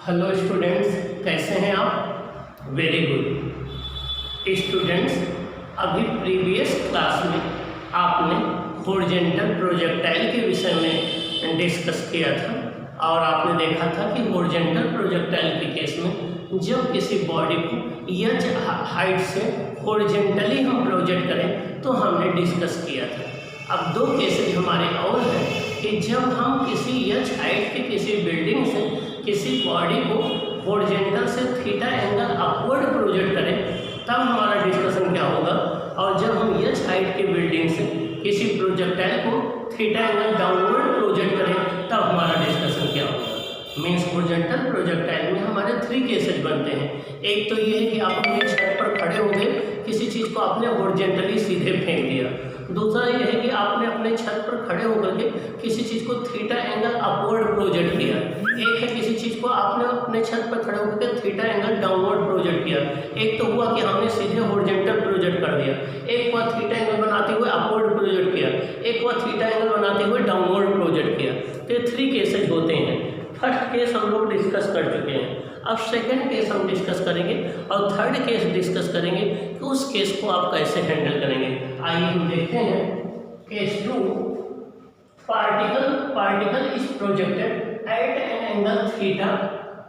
Hello students, कैसे हैं आप? Very good students. अभी प्रीवियस क्लास में आपने हॉरिजॉन्टल प्रोजेक्टाइल के विषय में डिस्कस किया था और आपने देखा था कि हॉरिजॉन्टल प्रोजेक्टाइल के केस में जब किसी बॉडी को एच हाइट से हॉरिजॉन्टली हम प्रोजेक्ट करें तो हमने डिस्कस किया था। अब दो केसेज हमारे और हैं कि जब हम किसी एच हाइट के किसी बिल्डिंग से किसी बॉडी को हॉरिजॉन्टल से थीटा एंगल अपवर्ड प्रोजेक्ट करें तब हमारा डिस्कशन क्या होगा, और जब हम एच हाइट के बिल्डिंग से किसी प्रोजेक्टाइल को थीटा एंगल डाउनवर्ड प्रोजेक्ट करें तब हमारा डिस्कशन क्या होगा। मीन्स हॉरिजॉन्टल प्रोजेक्टाइल में हमारे 3 केसेज बनते हैं। एक तो ये है कि आप अपने छत पर खड़े हो गए, किसी चीज़ को आपने हॉरिजॉन्टली सीधे फेंक दिया। दूसरा ये है कि आपने अपने छत पर खड़े होकर के किसी चीज़ को थीटा एंगल अपवर्ड प्रोजेक्ट किया। एक है किसी चीज़ को आपने अपने छत पर खड़े होकर के थीटा एंगल डाउनवर्ड प्रोजेक्ट किया। एक तो हुआ कि हमने सीधे हॉरिजॉन्टल प्रोजेक्ट कर दिया, एक हुआ थीटा एंगल बनाते हुए अपवर्ड प्रोजेक्ट किया, एक हुआ थीटा एंगल बनाते हुए डाउनवर्ड प्रोजेक्ट किया। तो ये 3 केसेज होते हैं। फर्स्ट केस हम लोग डिस्कस कर चुके हैं। अब सेकंड केस हम डिस्कस करेंगे और थर्ड केस डिस्कस करेंगे कि उस केस को आप कैसे हैंडल करेंगे। आइए हम देखते हैं case 2। Particle is projected at an angle theta.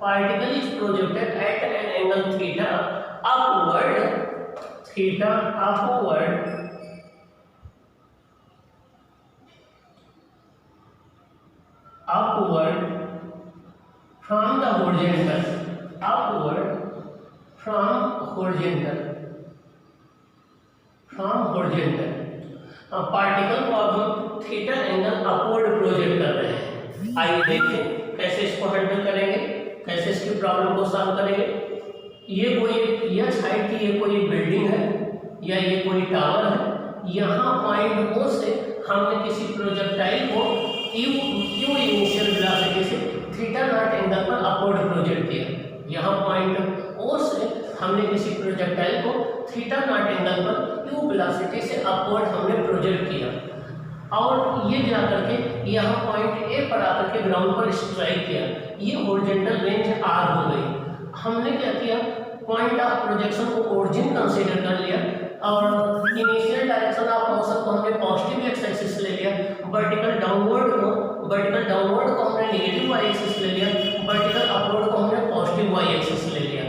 Particle is projected at an angle theta upward, theta upward from the horizontal, upward from horizontal, particle को अब हम थीटा एंगल अपवर्ड प्रोजेक्ट कर रहे हैं। आइए देखें कैसे इसको हैंडल करेंगे, कैसे इसकी प्रॉब्लम को सॉल्व करेंगे। ये कोई एच हाइट की ये कोई बिल्डिंग है या ये कोई टावर है। यहाँ पॉइंट O से हमने किसी प्रोजेक्टाइल को यू इनिशियल वेलोसिटी से थीटा नॉट एंगल पर अपवर्ड प्रोजेक्ट किया। यहाँ पॉइंट O से हमने किसी प्रोजेक्टाइल को थीटा नॉट एंगल पर यू वेलोसिटी से अपवर्ड हमने प्रोजेक्ट किया और ये जा करके यहाँ पॉइंट A पर आकर के ग्राउंड पर स्ट्राइक किया। ये हॉरिजॉन्टल रेंज R हो गई। हमने क्या किया, पॉइंट ऑफ प्रोजेक्शन को ओरिजिन कंसीडर कर लिया और इनिशियल डायरेक्शन ऑफ मोशन को हमने पॉजिटिव एक्स एक्सिस ले लिया। वर्टिकल डाउनवर्ड को हमने नेगेटिव वाई एक्सिस ले लिया। वर्टिकल अपवर्ड को हमने पॉजिटिव वाई एक्सिस ले लिया।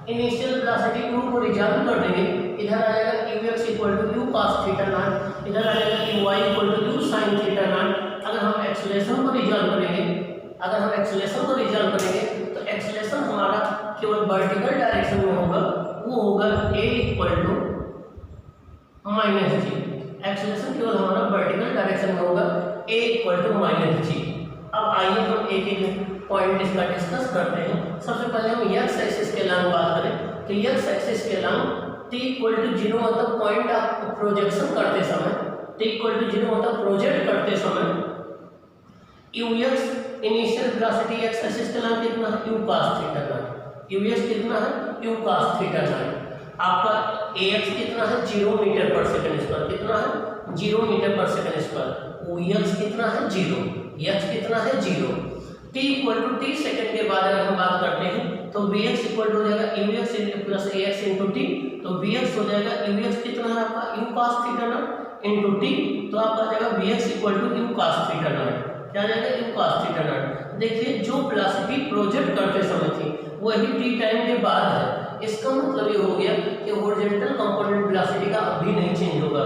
इनिशियल वेलोसिटी u को रिजॉल्व कर देंगे। इधर आ जाएगा ux equal to u cos theta nought, इधर आ जाएगा y equal to u sin theta nought. अगर हम एक्सेलरेशन को रिजॉल्व करेंगे तो एक्सेलरेशन हमारा केवल वर्टिकल डायरेक्शन में होगा, वो होगा a equal to minus g. Acceleration केवल हमारा वर्टिकल डायरेक्शन में होगा, a equal to minus g. अब आइए हम एक एक पॉइंट इसका डिस्कस करते हैं। सबसे पहले हम एक्स एक्सिस के लॉन्ग बात करें तो एक्स एक्सिस के लॉन्ग t इक्वल टू 0 मतलब पॉइंट ऑफ प्रोजेक्शन करते समय, t इक्वल टू 0 मतलब प्रोजेक्ट करते समय ux initial velocity x axis के लॉन्ग कितना है, u cos theta not. ux कितना है, u cos थीटा नॉट। आपका ax कितना है, 0 मीटर पर सेकंड स्क्वायर। कितना है, 0 मीटर पर सेकंड स्क्वायर। ux कितना है, 0। x कितना है, 0। t equal to t second के बाद अगर हम बात करते हैं तो vx इक्वल हो जाएगा ux plus ax into t. तो vx हो जाएगा ux कितना है आपका, u cos theta nought into t. तो आपका आ जाएगा vx equal to u cos theta nought. क्या आ जाएगा, u cos थीटा नॉट। देखिए जो वेलोसिटी प्रोजेक्ट करते समय थी वही t टाइम के बाद है। इसका मतलब ये हो गया कि हॉरिजॉन्टल कंपोनेंट वेलोसिटी का अभी नहीं चेंज होगा।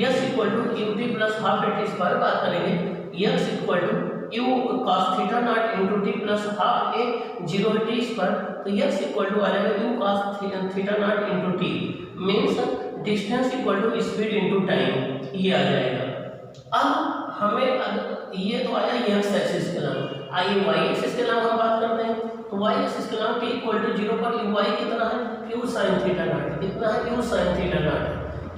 s equal to ut plus half a t square बात करेंगे, x equal to u cos theta nought into t plus half a 0 t square. तो x इक्वल टू आ जाएगा u cos theta nought into t. Means distance equal to speed into time, ये आ जाएगा। अब हमें ये तो आया x एक्सिस के लॉन्ग। आइए y एक्सिस के लॉन्ग हम बात करते हैं तो y एक्सिस के लॉन्ग t इक्वल टू 0 पर u y कितना है, u sin थीटा नॉट। कितना है, u sin थीटा नॉट।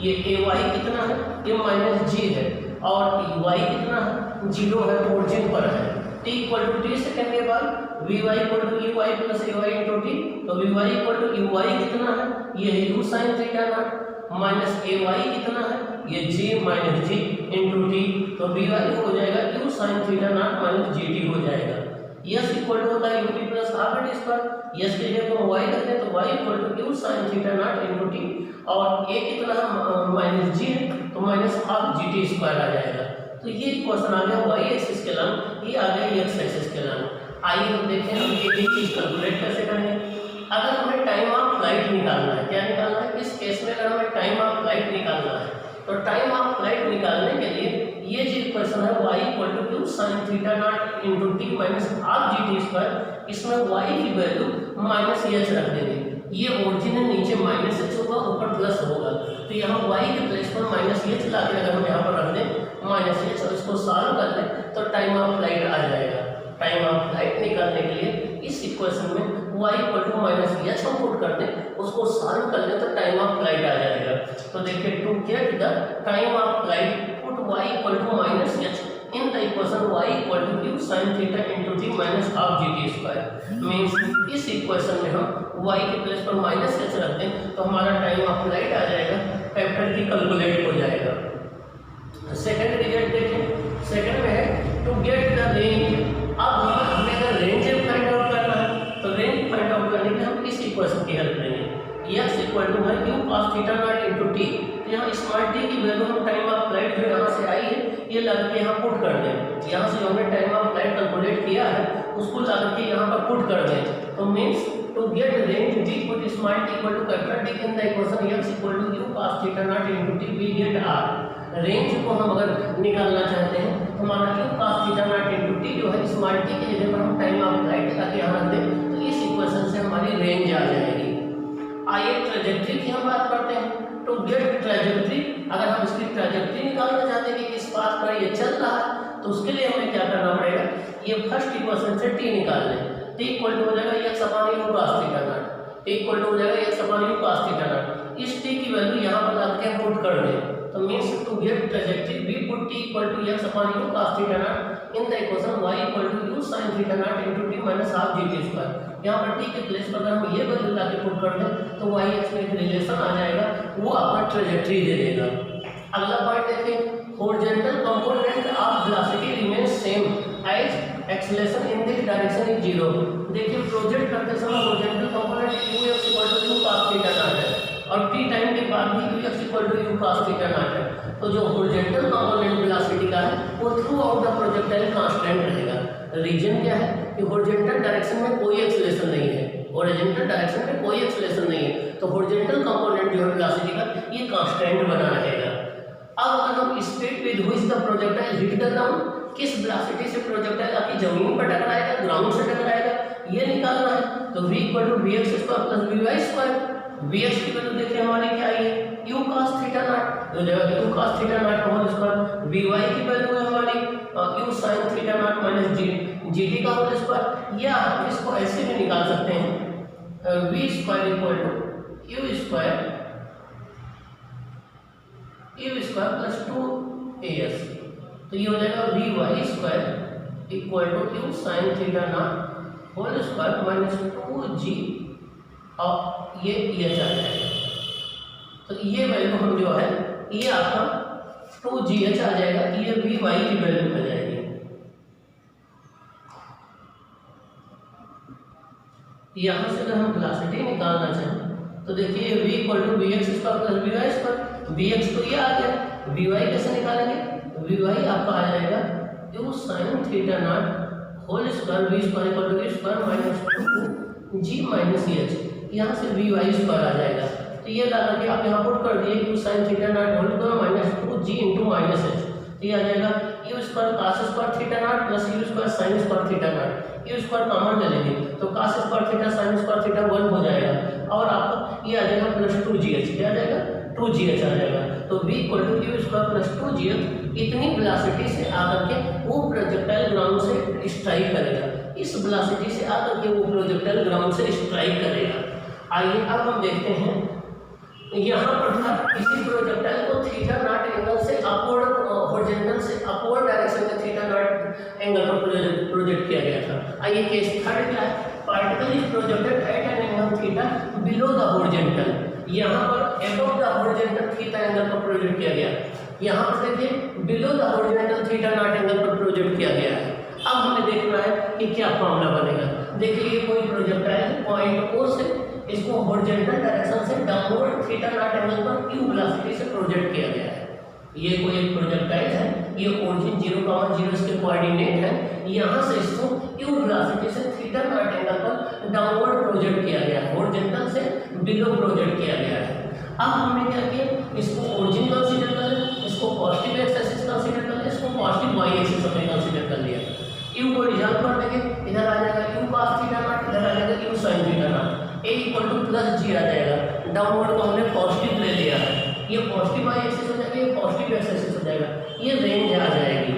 ये a y कितना है, ये माइनस g है और y कितना है, 0 है, ओरिजिन पर है। t equal to t second के बाद vy equal to u y plus a y into t. तो vy equal to u y कितना है, ये है u sin theta nought minus a y कितना है, ये g minus g into t. तो vy हो जाएगा u sin theta nought minus gt हो जाएगा। यस इक्वल टू होता है ut plus half at square, s की जगह हम वाई रखते हैं तो Y equal to Q sine theta not into T, और ए कितना माइनस जी है तो minus half G T square आ जाएगा। तो ये क्वेश्चन आ गया वाई एक्सिस के लंब, ये आ गया एक्स एक्सिस के लंब। आइए हम देखें हम एक चीज कैलकुलेट कैसे करेंगे। अगर हमें टाइम ऑफ फ्लाइट निकालना है, क्या निकालना है इस केस में, अगर हमें टाइम ऑफ फ्लाइट निकालना है तो टाइम ऑफ फ्लाइट निकालने के लिए ये जो इक्वेशन है y equal to Q sine theta not into t minus half G T square, इसमें y की वैल्यू माइनस एच रख देंगे। ये ओरिजिनल नीचे माइनस एच होगा, ऊपर प्लस होगा, तो यहाँ y के प्लेस पर माइनस एच ला के अगर हम यहाँ पर रख दें माइनस एच और इसको सॉल्व कर लें तो टाइम ऑफ फ्लाइट आ जाएगा। टाइम ऑफ फ्लाइट निकालने के लिए इस इक्वेशन में y equal to minus h हम पुट कर दें, उसको सॉल्व कर लें तो टाइम ऑफ फ्लाइट आ जाएगा। तो देखिए to get the time of flight put y equal to minus h in the equation y equal to Q sine theta into t minus half G T square. Means इस equation में हम y के place पर minus h रख दें तो हमारा time of flight आ जाएगा, कैपिटल टी कैलकुलेट हो जाएगा। सेकंड रिजल्ट देखें, सेकंड में है टू गेट द रेंज। अब हमें अगर रेंज फाइंड आउट करना है तो रेंज फाइंड आउट करने के हम इस इक्वेशन की हेल्प लेंगे। x इक्वल टू है Q cos theta not into T, तो यहाँ स्मॉल टी की वैल्यू हम टाइम ऑफ फ्लाइट जो यहाँ से आई है ये लगा के यहाँ पुट कर दें। यहाँ से हमने टाइम ऑफ फ्लाइट कैलकुलेट किया है उसको लगा के यहाँ पर पुट कर दें। तो means to get range we put small t equal to capital t in the equation x equal to q cos theta not into t we get r। Range को हम अगर निकालना चाहते हैं तो हमारा q cos theta not into t जो है स्मॉल टी की जगह पर हम टाइम ऑफ फ्लाइट लगा के यहाँ रख दें तो इस इक्वेशन से हमारी रेंज आ जाएगी। आइए ट्रेजेक्ट्री की हम बात करते हैं। टू गेट ट्रेजेक्ट्री, अगर हम इसकी ट्रेजेक्ट्री निकालना चाहते हैं कि किस पाथ पर ये चल रहा है तो उसके लिए हमें क्या करना पड़ेगा, ये फर्स्ट इक्वेशन से टी निकाल लें। टी इक्वल टू हो जाएगा x upon u cos theta nought, t equal to हो जाएगा x upon u cos theta nought. इस टी की वैल्यू यहाँ पर लगा के पुट कर दें तो means to get trajectory we put t equal to x upon u cos theta nought in the equation y equal to u sin theta not into t minus half G T square. यहाँ पर T के place पर अगर हम ये value लाके put कर दें तो y x में एक रिलेशन आ जाएगा, वो आपका ट्रेजेक्ट्री दे देगा। अगला पॉइंट देखिए, horizontal component of velocity remains same as acceleration in this direction is zero. देखिए प्रोजेक्ट करते समय horizontal component ux equal to u cos theta nought है और t टाइम के बाद भी ux equal to u cos theta nought है। तो जो हॉरिजॉन्टल कंपोनेंट वेलोसिटी का है वो throughout the projectile constant रहेगा। रीजन क्या है कि हॉरिजॉन्टल डायरेक्शन में कोई एक्सेलरेशन नहीं है, हॉरिजॉन्टल डायरेक्शन में कोई एक्सेलरेशन नहीं है, तो हॉरिजॉन्टल कंपोनेंट जो है वेलोसिटी का ये कांस्टेंट बना रहेगा। अब अगर हम speed with which the projectile hit the ground, किस वेलोसिटी से प्रोजेक्टाइल आपकी जमीन पर टकराएगा, ग्राउंड से टकराएगा, ये निकालना है। तो v equal to v x square plus v y square. V x की वैल्यू देखिए हमारी क्या आई है u cos थीटा नॉट, तो जगह u cos theta nought whole square. V y की वैल्यू है हमारी u sin theta nought minus g t का होल स्क्वायर। या हम इसको ऐसे भी निकाल सकते हैं v square equal to u square plus 2as, तो ये हो जाएगा v y square equal to u sin theta nought whole square minus 2g और ये h आ जाएगा। तो ये वैल्यू हम जो है ये आपका 2gh आ जाएगा, ये वी वाई की वैल्यू आ जाएगी। यहाँ से अगर हम वेलोसिटी निकालना चाहें तो देखिए v equal to v x square plus v y square. V x तो ये आ गया, वी वाई कैसे निकालेंगे, वी वाई आपका आ जाएगा u sin theta nought whole square v square equal to v square minus 2g minus h, यहाँ से वी वाई स्क्वायर आ जाएगा। तो ये लगा के आप यहाँ पुट कर दिए u sin theta nought whole square minus 2g into minus h, तो ये आ जाएगा u square cos square theta nought plus u square sin square theta nought. u square common ले लेंगे तो cos square theta sin square theta 1 हो जाएगा और आपका ये आ जाएगा प्लस 2gh, क्या आ जाएगा 2gh आ जाएगा। तो v equal to u square plus 2gh इतनी वेलोसिटी से आकर के वो प्रोजेक्टाइल ग्राउंड से स्ट्राइक करेगा, इस वेलोसिटी से आकर के वो प्रोजेक्टाइल ग्राउंड से स्ट्राइक करेगा। आइए अब हम देखते हैं यहाँ पर था किसी प्रोजेक्टाइल को थीटा नॉट एंगल से अपवर्ड हॉरिजॉन्टल से अपवर्ड डायरेक्शन में थीटा नॉट एंगल पर प्रोजेक्ट किया गया था। आइए केस थर्ड क्या है, particle is projected at an angle theta below the horizontal. यहाँ पर above the horizontal theta angle पर प्रोजेक्ट किया गया, यहाँ पर देखिए below the horizontal theta naught angle पर प्रोजेक्ट किया गया है। अब हमें देखना है कि क्या फॉर्मूला बनेगा। देखिए ये कोई प्रोजेक्टाइल है पॉइंट O से, इसको हॉरिजॉन्टल डायरेक्शन से डाउनवर्ड थीटा नॉट एंगल पर q वेलोसिटी से प्रोजेक्ट किया गया है। ये कोई एक प्रोजेक्टाइल है, ये ओरिजिन 0,0 इसके कोऑर्डिनेट है, यहाँ से इसको q वेलोसिटी से थीटा नॉट एंगल पर डाउनवर्ड प्रोजेक्ट किया गया है, हॉरिजॉन्टल से बिलो प्रोजेक्ट किया गया है। अब हमने क्या किया, इसको ओरिजिन कंसीडर कर लिया, इसको पॉजिटिव एक्स एक्सिस कंसीडर कर लिया, इसको पॉजिटिव वाई एक्सिस हमने कंसीडर कर लिया। u को रिजॉल्व कर देंगे, इधर आ जाएगा u cos थीटा नॉट, इधर आ जाएगा u sin theta not, a equal two plus g आ जाएगा। डाउनवर्ड को हमने पॉजिटिव ले लिया है, ये पॉजिटिव वाई एक्सिस हो जाएगा, ये पॉजिटिव एक्स एक्सिस हो जाएगा, ये रेंज आ जाएगी।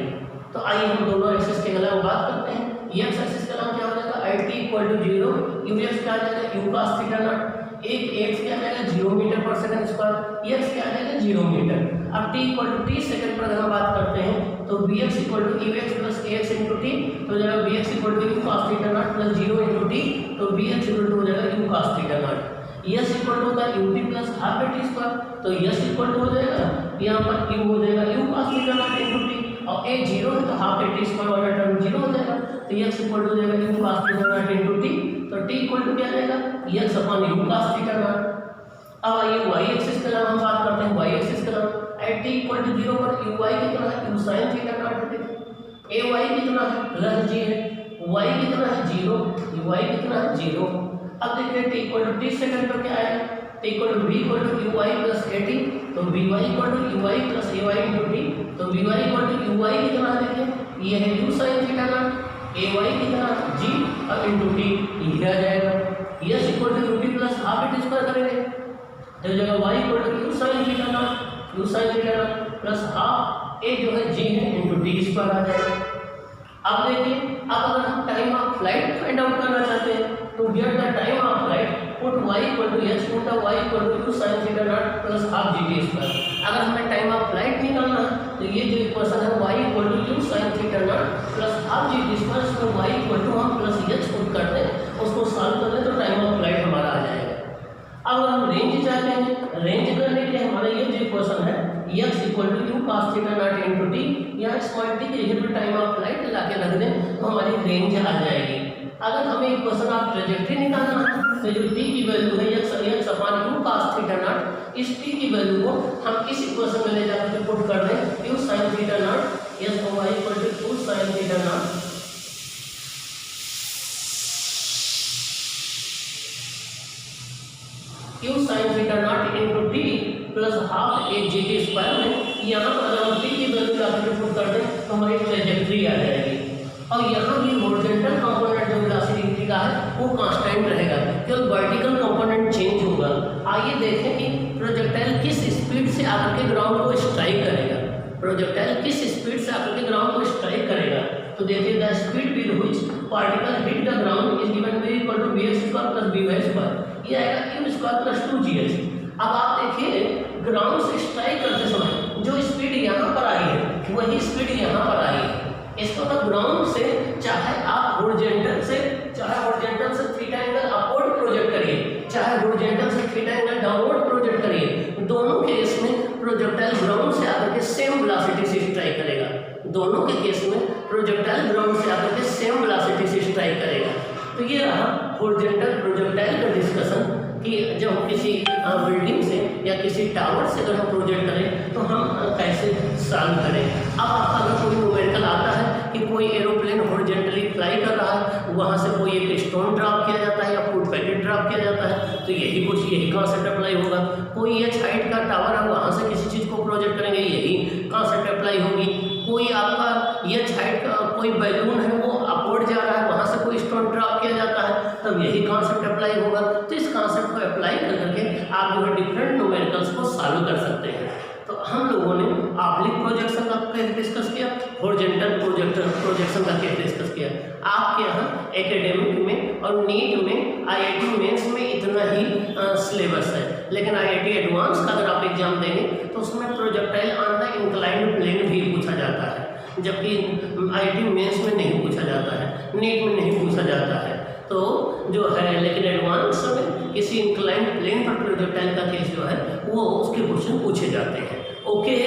तो आइए हम दोनों एक्सिस के अलावा बात करते हैं। ये एक्स एक्सिस का नाम क्या हो जाएगा, i t equal to 0, u x क्या आ जाएगा u cos थीटा नॉट, एक x क्या आ जाएगा 0 मीटर पर सेकंड स्क्वायर, x क्या आ जाएगा 0 मीटर। अब t equal to t second पर अगर हम बात करते हैं तो bx equal to ux plus ax into t, तो हो जाएगा bx equal to u cos theta nought plus 0 into t, तो bx इक्वल टू हो जाएगा u cos theta nought. S equal to होता है ut plus half t square, तो s equal to हो जाएगा यहाँ पर u हो जाएगा u cos theta nought into t, और a 0 है तो हाफ टी स्क्वायर वाला टर्म 0 हो जाएगा, तो x इक्वल टू हो जाएगा u cos theta nought into t, तो t इक्वल टू क्या आ जाएगा x upon u cos theta not. अब आइए y एक्सिस के नाम हम बात करते हैं, y एक्सिस का नाम at t इक्वल टू 0 पर uy कितना है u sin थीटा नॉट है, ay कितना है प्लस g है, y कितना है 0, uy कितना है 0। अब देखिए t equal to t second पर क्या आएगा, t equal to v equal to uy plus at, तो vy equal to uy plus ay into t, तो vy इक्वल टू uy कितना है, देखिए ये है u sin theta nought, ay कितना g और इंटू t ये आ जाएगा। S equal to ut plus half t square करेंगे, तो जगह y equal to u sin theta nought, u sin theta nought plus half a जो है g है इंटू t स्क्वायर आ जाएगा। अब देखिए, अब अगर हम time of flight find out करना चाहते हैं तो get the time of flight put y equal to h put y equal to u sin theta nought plus half gt square. अगर हमें टाइम ऑफ फ्लाइट निकालना है तो ये जो इक्वेशन है y equal to u sin theta nought plus half gt square, इसमें y equal to हम प्लस h पुट कर दें, उसको सॉल्व कर दें तो टाइम ऑफ फ्लाइट हमारा आ जाएगा। अब अगर हम रेंज चाहते हैं, रेंज करने के लिए हमारा ये जो इक्वेशन है x equal to u cos theta nought into t, यहाँ स्मॉल t की जगह पर टाइम ऑफ फ्लाइट ला के रख दें तो हमारी रेंज आ जाएगी। अगर हमें इक्वेशन ऑफ ट्रेजेक्टरी निकालना है तो जो t की वैल्यू है x upon u cos theta nought, इस t की वैल्यू को हम इस इक्वेशन में ले जाकर पुट कर दें u sin theta nought s y equal to u sin theta nought u sin theta nought into t plus half a g t square में, यहाँ पर अगर हम t की वैल्यू जाकर पुट कर दें तो हमारी ट्रेजेक्टरी आ जाएगी। और यहाँ भी हॉरिजॉन्टल कंपोनेंट जो वेलोसिटी का है वो कांस्टेंट रहेगा, केवल वर्टिकल कंपोनेंट चेंज होगा। आइए देखें कि प्रोजेक्टाइल किस स्पीड से आकर के ग्राउंड को स्ट्राइक करेगा, प्रोजेक्टाइल किस स्पीड से आकर के ग्राउंड को स्ट्राइक करेगा। तो देखिए the speed with which particle hit the ground is given v equal to vx square plus by square, ये आएगा u स्क्वायर प्लस 2gh। अब आप देखिए ग्राउंड से स्ट्राइक करते समय जो स्पीड यहाँ पर आई है वही स्पीड यहाँ पर आई है। इसको तो ग्राउंड से चाहे आप हॉरिजॉन्टल से थीटा एंगल अपवर्ड प्रोजेक्ट करिए, चाहे हॉरिजॉन्टल से थीटा एंगल डाउनवर्ड प्रोजेक्ट करिए, दोनों केस में प्रोजेक्टाइल ग्राउंड से आकर के सेम वेलोसिटी से स्ट्राइक करेगा, दोनों के केस में प्रोजेक्टाइल ग्राउंड से आकर के सेम वेलोसिटी से स्ट्राइक करेगा। तो ये रहा हॉरिजॉन्टल प्रोजेक्टाइल का डिस्कशन कि जब हम किसी बिल्डिंग से या किसी टावर से अगर हम प्रोजेक्ट करें तो हम कैसे सॉल्व करें। अब आपका अगर कोई न्यूमेरिकल आता है कि कोई एरोप्लेन हॉरिजॉन्टली फ्लाई कर रहा है, वहाँ से कोई एक स्टोन ड्रॉप किया जाता है या फूड पैकेट ड्रॉप किया जाता है, तो यही कॉन्सेप्ट अप्लाई होगा। कोई एच हाइट का टावर है, वहाँ से किसी चीज़ को प्रोजेक्ट करेंगे, यही कॉन्सेप्ट अप्लाई होगी। कोई आपका एच हाइट का कोई बैलून है वो अपवर्ड जा रहा है, वहाँ से कोई स्टोन ड्रॉप किया जाता है, तब यही कॉन्सेप्ट अप्लाई होगा। तो इस कॉन्सेप्ट को अप्लाई करके आप जो है डिफरेंट न्यूमेरिकल्स को सॉल्व कर सकते हैं। तो हम लोगों ने ऑब्लिक प्रोजेक्शन का केस डिस्कस किया, हॉरिजॉन्टल प्रोजेक्शन का केस डिस्कस किया। आपके यहाँ एकेडमिक में और नीट में IIT मेंस में इतना ही सिलेबस है, लेकिन IIT एडवांस का अगर आप एग्जाम देंगे तो उसमें projectile on the inclined plane भी पूछा जाता है, जबकि IIT मेंस में नहीं पूछा जाता है, नीट में नहीं पूछा जाता है। तो जो है लेकिन एडवांस में किसी इंक्लाइंड प्लेन पर प्रोजेक्टाइल का केस जो है वो उसके क्वेश्चन पूछे जाते हैं। ओके।